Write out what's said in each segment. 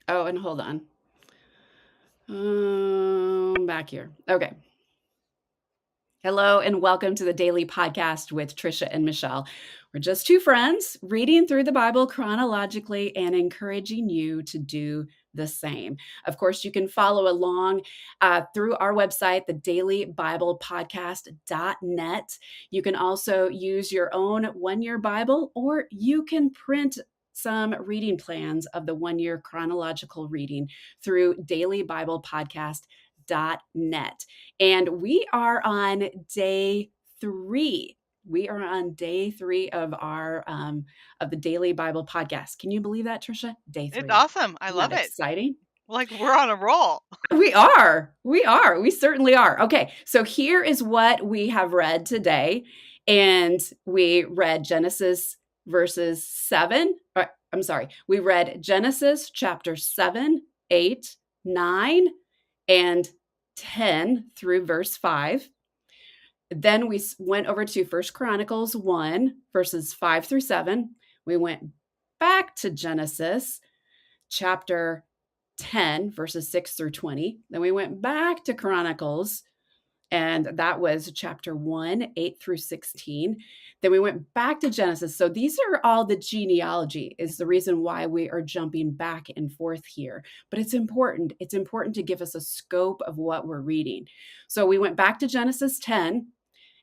Oh, and hold on. Back here. Okay. Hello and welcome to the Daily Podcast with Trisha and Michelle. We're just two friends reading through the Bible chronologically and encouraging you to do the same. Of course, you can follow along through our website, the dailybiblepodcast.net. You can also use your own one-year Bible, or you can print some reading plans of the one-year chronological reading through dailybiblepodcast.net. And we are on day 3. We are on day 3 of our of the Daily Bible Podcast. Can you believe that, Trisha? Day It's 3. awesome. I Isn't love that it. exciting? Like we're on a roll. We are. We are. We certainly are. Okay, so here is what we have read today. And we read Genesis verses 7. I'm sorry. We read Genesis chapter 7, 8, 9, and 10 through verse 5. Then we went over to First Chronicles 1, verses 5 through 7. We went back to Genesis chapter 10, verses 6 through 20. Then we went back to Chronicles, and that was chapter 1, 8 through 16. Then we went back to Genesis. So these are all the genealogy, is the reason why we are jumping back and forth here. But it's important. It's important to give us a scope of what we're reading. So we went back to Genesis 10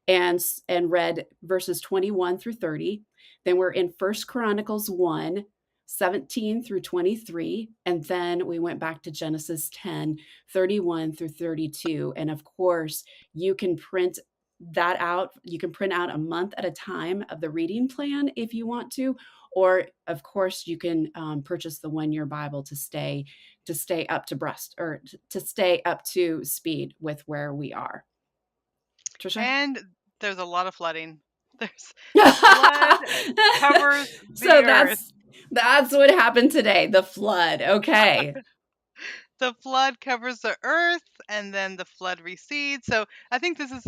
and read verses 21 through 30. Then we're in First Chronicles 1, 17 through 23. And then we went back to Genesis 10, 31 through 32. And of course, you can print that out. You can print out a month at a time of the reading plan if you want to. Or of course, you can purchase the one-year Bible to stay up to breast, or to stay up to speed with where we are. Trisha? And there's a lot of flooding. There's the flood covers So the earth. that's what happened today, the flood. Okay. The flood covers the earth and then the flood recedes. So I think this is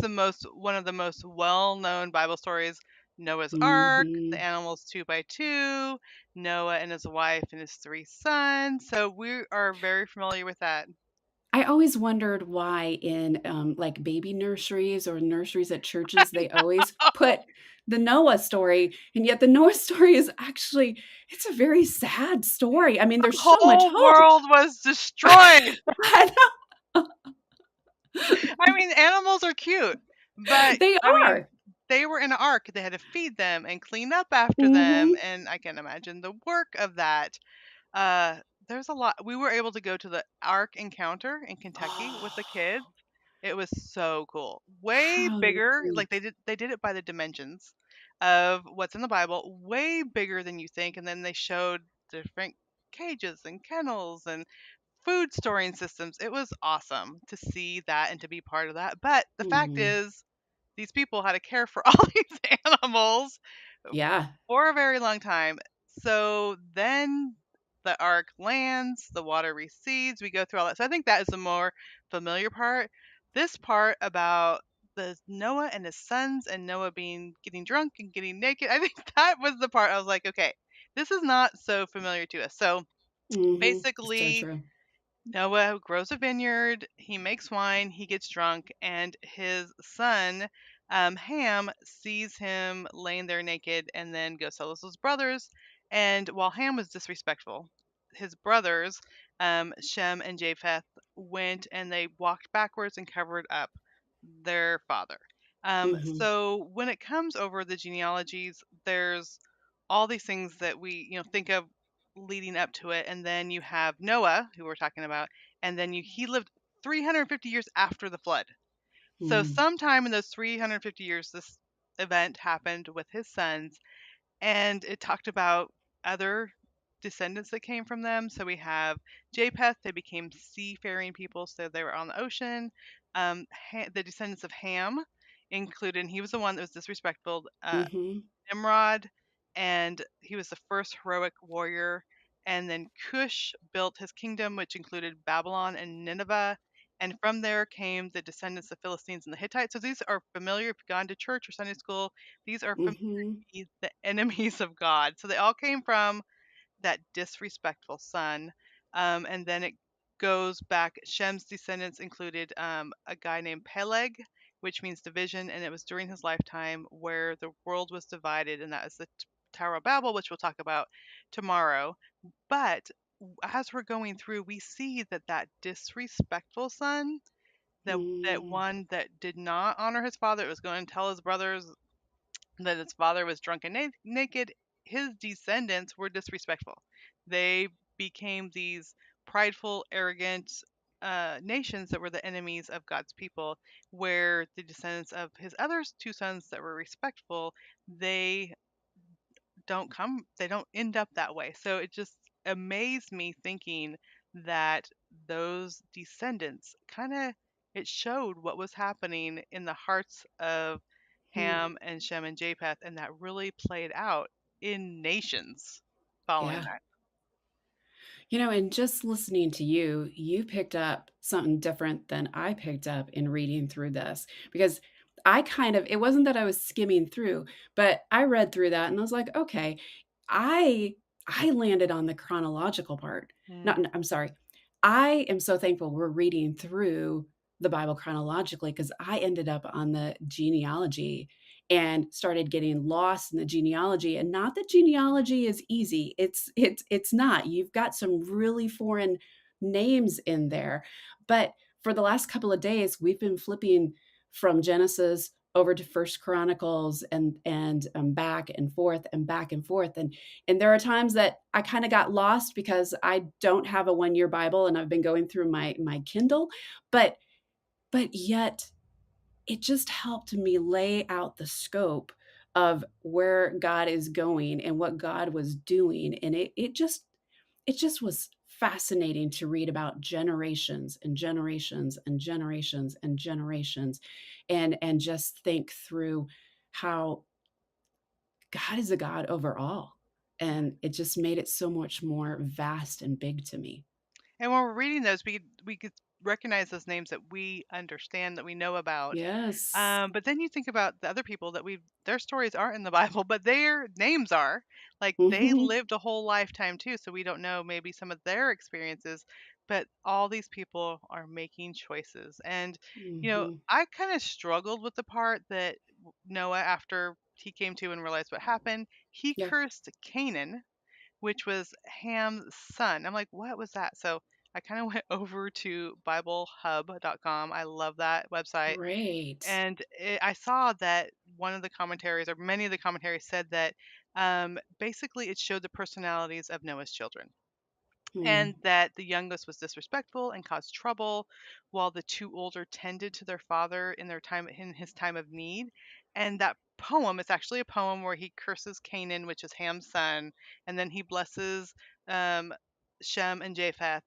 one of the most well-known Bible stories. Noah's Ark, the Mhm. animals 2 by 2, Noah and his wife and his 3 sons. So we are very familiar with that. I always wondered why in like baby nurseries or nurseries at churches they always put the Noah story, and yet the Noah story is actually, it's a very sad story. I mean, The there's so much whole hope. world was destroyed. I know. I mean, animals are cute, but They I mean, are. they were in an ark. They had to feed them and clean up after them, Mhm. and I can imagine the work of that. Uh, there's a lot. We were able to go to the Ark Encounter in Kentucky with the kids. It was so cool. Way How bigger. Like neat. they did it by the dimensions of what's in the Bible. Way bigger than you think. And then they showed different cages and kennels and food storing systems. It was awesome to see that and to be part of that. But the fact Mhm. is, these people had to care for all these animals Yeah. for a very long time. So then the ark lands, the water recedes, we go through all that. So I think that is the more familiar part. This part about the Noah and his sons and Noah being getting drunk and getting naked, I think that was the part I was like, okay, this is not so familiar to us. So Mhm. So basically, true. Noah grows a vineyard, he makes wine, he gets drunk, and his son, Ham, sees him laying there naked and then goes tell his brothers. And while Ham was disrespectful, his brothers, Shem and Japheth, went and they walked backwards and covered up their father. Mhm. So when it comes over the genealogies, there's all these things that we think of leading up to it, and then you have Noah, who we're talking about, and then he lived 350 years after the flood. So Mm. sometime in those 350 years, this event happened with his sons, and it talked about other descendants that came from them. So we have Japheth; they became seafaring people, so they were on the ocean. The descendants of Ham included, and he was the one that was disrespectful. Mhm. Nimrod, and he was the first heroic warrior. And then Cush built his kingdom, which included Babylon and Nineveh. And from there came the descendants of Philistines and the Hittites. So these are familiar if you've gone to church or Sunday school. These are familiar Mhm. to the enemies of God. So they all came from that disrespectful son. And then it goes back. Shem's descendants included a guy named Peleg, which means division, and it was during his lifetime where the world was divided, and that is the Tower of Babel, which we'll talk about tomorrow. But as we're going through, we see that that disrespectful son, that Mm, one that did not honor his father, was going to tell his brothers that his father was drunk and naked, his descendants were disrespectful. They became these prideful, arrogant nations that were the enemies of God's people, where the descendants of his other two sons that were respectful, they they don't end up that way. So it just amazed me thinking that those descendants kind of, it showed what was happening in the hearts of mm, Ham and Shem and Japheth, and that really played out in nations following yeah. that. And just listening to you, you picked up something different than I picked up in reading through this because it wasn't that I was skimming through, but I read through that and I was like, okay, I I landed on the chronological part. Not, Mm. I'm sorry. I am so thankful we're reading through the Bible chronologically because I ended up on the genealogy and started getting lost in the genealogy. And not that genealogy is easy. It's not. You've got some really foreign names in there. But for the last couple of days, we've been flipping from Genesis over to First Chronicles and back and forth and back and forth. And there are times that I kind of got lost because I don't have a 1 year Bible and I've been going through my Kindle, but yet it just helped me lay out the scope of where God is going and what God was doing. And it just was fascinating to read about generations and generations and generations and generations and just think through how God is a God over all. And it just made it so much more vast and big to me. And when we're reading those, we could recognize those names that we understand, that we know about. Yes. But then you think about the other people that their stories aren't in the Bible, but their names are. Like they Mhm. lived a whole lifetime too, so we don't know maybe some of their experiences, but all these people are making choices. And Mhm. I kind of struggled with the part that Noah, after he came to and realized what happened, he Yeah. cursed Canaan, which was Ham's son. I'm like, what was that? So I kind of went over to BibleHub.com. I love that website. Great. And I saw that one of the commentaries, or many of the commentaries, said that basically it showed the personalities of Noah's children, Hmm. and that the youngest was disrespectful and caused trouble, while the two older tended to their father in his time of need. And that poem, it's actually a poem where he curses Canaan, which is Ham's son, and then he blesses um, Shem and Japheth.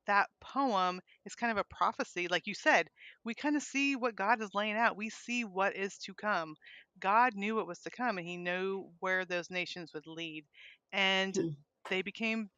That poem is kind of a prophecy, like you said. We kind of see what God is laying out. We see what is to come. God knew what was to come, and He knew where those nations would lead, and Hmm. they became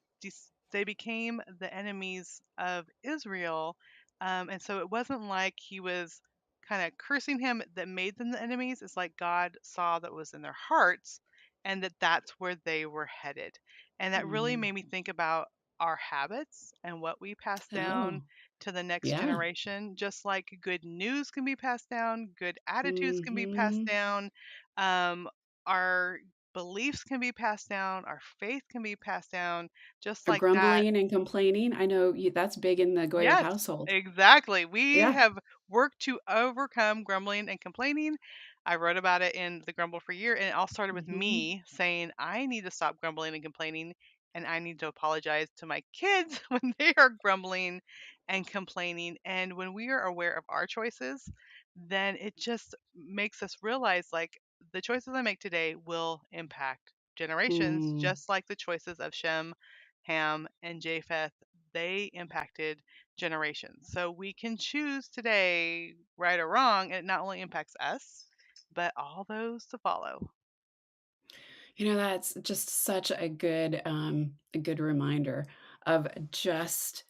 they became the enemies of Israel. And so it wasn't like he was kind of cursing him that made them the enemies. It's like God saw that was in their hearts, and that that's where they were headed. And that really Hmm. made me think about our habits and what we pass down Oh, to the next yeah. generation. Just like good news can be passed down, good attitudes can be passed Mhm. down, um, our beliefs can be passed down, our faith can be passed down, just like that. Grumbling and complaining, I know that's big in the Goya Yes, household. exactly. We Yeah. have worked to overcome grumbling and complaining. I wrote about it in The Grumble for Year, and it all started with Mhm. me saying, I need to stop grumbling and complaining, and I need to apologize to my kids when they are grumbling and complaining. And when we are aware of our choices, then it just makes us realize like the choices I make today will impact generations, Mm. just like the choices of Shem, Ham, and Japheth, they impacted generations. So we can choose today, right or wrong, and it not only impacts us, but all those to follow. That's just such a good reminder of just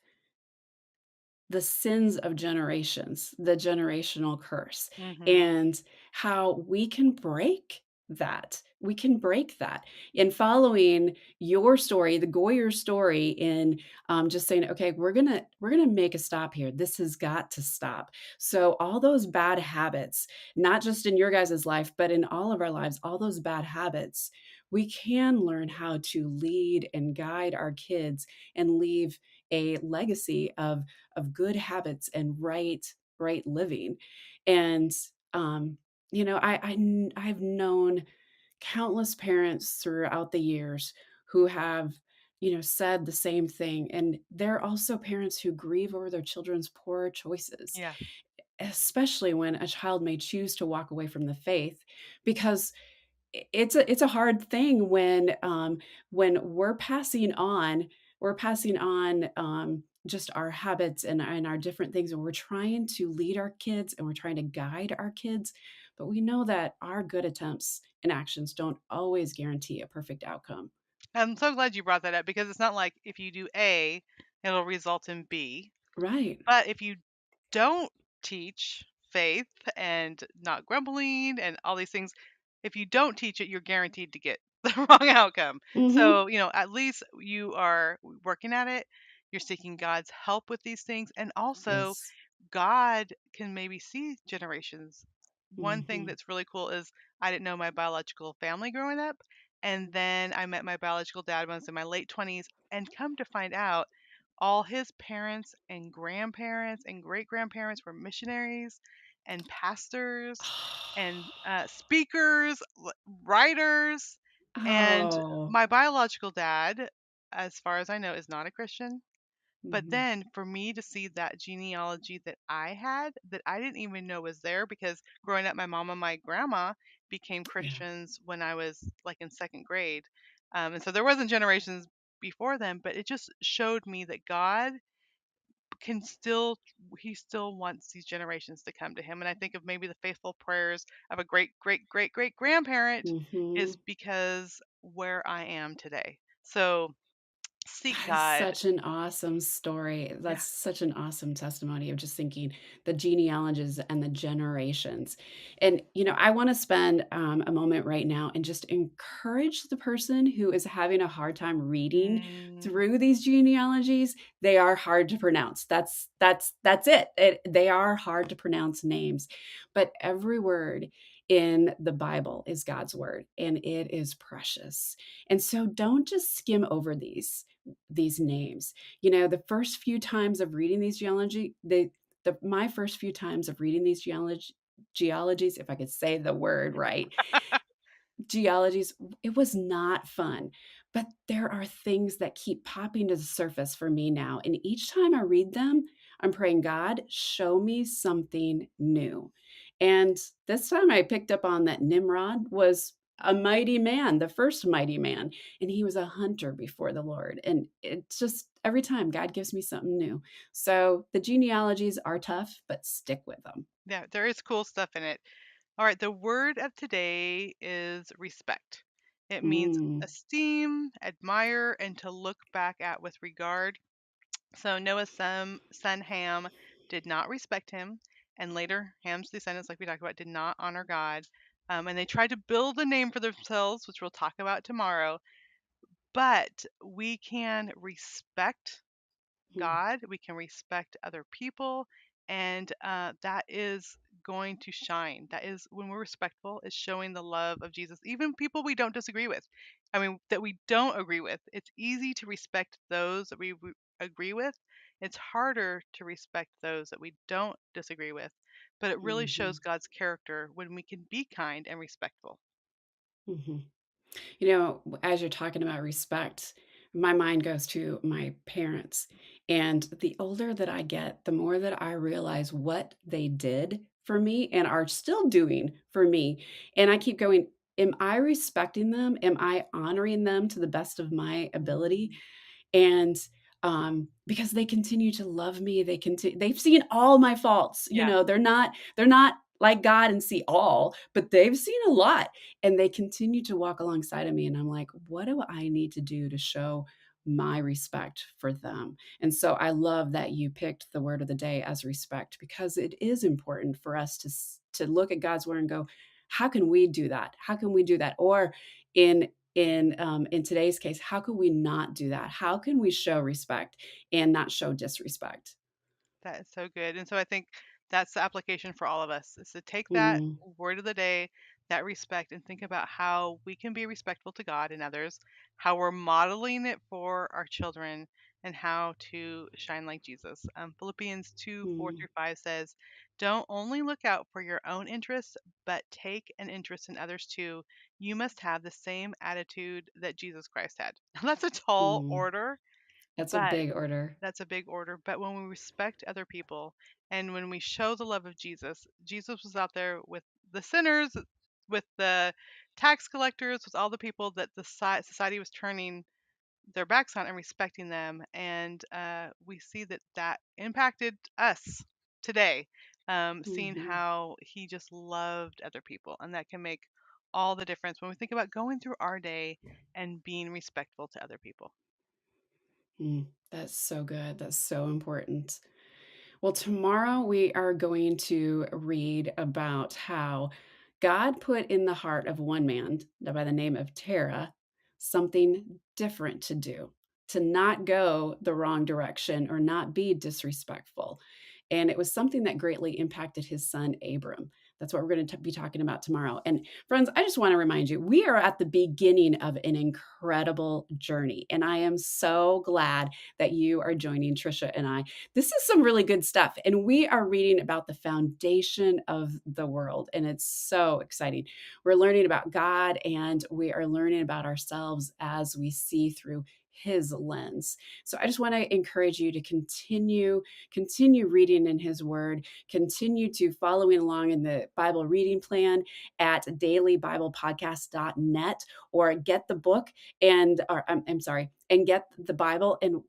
the sins of generations, the generational curse, Hmm. and how we can break that. we can break that. In following your story, the Goyer story, in just saying, okay, we're gonna make a stop here. This has got to stop. So all those bad habits, not just in your guys' life, but in all of our lives, all those bad habits, we can learn how to lead and guide our kids and leave a legacy of good habits and right living. And um, I've known countless parents throughout the years who have said the same thing, and they're also parents who grieve over their children's poor choices, Yeah. especially when a child may choose to walk away from the faith, because it's a hard thing when we're passing on just our habits and our different things, and we're trying to lead our kids and we're trying to guide our kids, but we know that our good attempts and actions don't always guarantee a perfect outcome. I'm so glad you brought that up because it's not like if you do A, it'll result in B. Right. But if you don't teach faith and not grumbling and all these things, if you don't teach it, you're guaranteed to get the wrong outcome. Hmm. So, at least you are working at it. You're seeking God's help with these things. And also, Yes. God can maybe see generations. One thing Hmm. that's really cool is I didn't know my biological family growing up. And then I met my biological dad when I was in my late 20s. And come to find out, all his parents and grandparents and great grandparents were missionaries and pastors and speakers, writers. And Oh. my biological dad, as far as I know, is not a Christian. But Hmm. then for me to see that genealogy that I had that I didn't even know was there, because growing up, my mom and my grandma became Yeah. Christians when I was like in second grade. And so there wasn't generations before them, but it just showed me that God can still, he still wants these generations to come to him. And I think of maybe the faithful prayers of a great great great great grandparent Hmm. is because where I am today. So seek That is God. such an awesome story. Yeah. That's such an awesome testimony of just thinking the genealogies and the generations. And, I want to spend a moment right now and just encourage the person who is having a hard time reading Mm, through these genealogies. They are hard to pronounce. That's it. They are hard to pronounce names, but every word in the Bible is God's word, and it is precious. And so don't just skim over these names. The first few times of reading these my first few times of reading these geologies, if I could say the word right, geologies, it was not fun. But there are things that keep popping to the surface for me now. And each time I read them, I'm praying, God, show me something new. And this time I picked up on that Nimrod was a mighty man, the first mighty man, and he was a hunter before the Lord. And it's just every time God gives me something new. So the genealogies are tough, but stick with them. yeah, there is cool stuff in it. All right, the word of today is respect. It means Mm, esteem, admire, and to look back at with regard. So Noah's son Ham did not respect him, and later Ham's descendants, like we talked about, did not honor God. And they tried to build a name for themselves, which we'll talk about tomorrow. But we can respect mm, God, we can respect other people, and that is going to shine. That is when we're respectful, is showing the love of Jesus, even people we don't disagree with. I mean, that we don't agree with. It's easy to respect those that we agree with. It's harder to respect those that we don't disagree with. But it really shows mhm, God's character when we can be kind and respectful. mhm. As you're talking about respect, my mind goes to my parents. And the older that I get, the more that I realize what they did for me and are still doing for me. And I keep going, am I respecting them? Am I honoring them to the best of my ability? Mm, And because they continue to love me, they've seen all my faults. yeah, They're not like God and see all, but they've seen a lot, and they continue to walk alongside of me. And I'm like, what do I need to do to show my respect for them? And so I love that you picked the word of the day as respect, because it is important for us to look at God's word and go, How can we do that? How can we do that? Or in in today's case, how can we not do that? How can we show respect and not show disrespect? That is so good. And so I think that's the application for all of us is to take that Mm, word of the day, that respect, and think about how we can be respectful to God and others, how we're modeling it for our children, and how to shine like Jesus. Philippians 2 4 mm, through 5 says, "Don't only look out for your own interests, but take an interest in others too. You must have the same attitude that Jesus Christ had." That's a tall mm. order, That's a but big order. that's a big order. But when we respect other people and when we show the love of Jesus, Jesus was out there with the sinners, with the tax collectors, with all the people that the society was turning their backs on and respecting them. And we see that that impacted us today, seeing Mhm, how he just loved other people. And that can make all the difference when we think about going through our day and being respectful to other people. mm. That's so good. That's so important. Well, tomorrow we are going to read about how God put in the heart of one man by the name of Terah something different to do, to not go the wrong direction or not be disrespectful. And it was something that greatly impacted his son, Abram. That's what we're going to be talking about tomorrow. And friends, I just want to remind you, we are at the beginning of an incredible journey. And I am so glad that you are joining Trisha and I. This is some really good stuff. And we are reading about the foundation of the world. And it's so exciting. We're learning about God and we are learning about ourselves as we see through his lens. So I just want to encourage you to continue reading in his word, continue to following along in the Bible reading plan at dailybiblepodcast.net, or get the book or I'm sorry, and get the Bible. And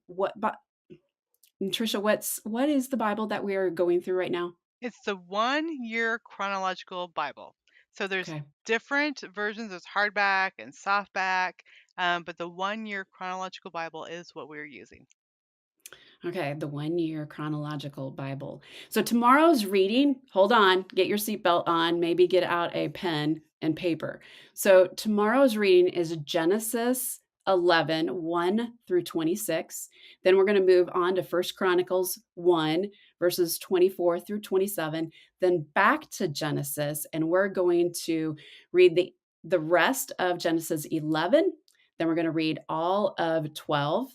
Trisha, what is the Bible that we are going through right now? It's the 1 year chronological Bible. So there's Okay. different versions. There's hardback and softback, but the 1 year chronological Bible is what we're using. Okay, the 1 year chronological Bible. So tomorrow's reading, hold on, get your seatbelt on, maybe get out a pen and paper. So tomorrow's reading is Genesis 11, 1 through 26. Then we're going to move on to First Chronicles 1, verses 24 through 27. Then back to Genesis, and we're going to read the rest of Genesis 11. Then we're going to read all of 12,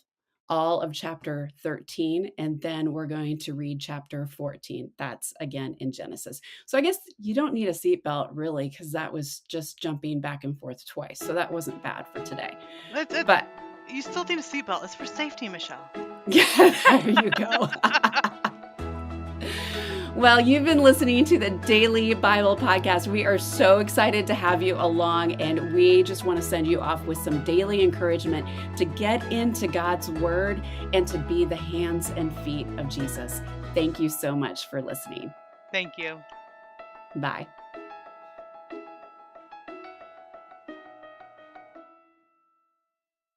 all of chapter 13, and then we're going to read chapter 14. That's again in Genesis. So I guess you don't need a seatbelt really, because that was just jumping back and forth twice. So that wasn't bad for today. It's But you still need a seatbelt. It's for safety, Michelle. yeah, there you go. Well, you've been listening to the Daily Bible Podcast. We are so excited to have you along, and we just want to send you off with some daily encouragement to get into God's Word and to be the hands and feet of Jesus. Thank you so much for listening. Thank you. Bye.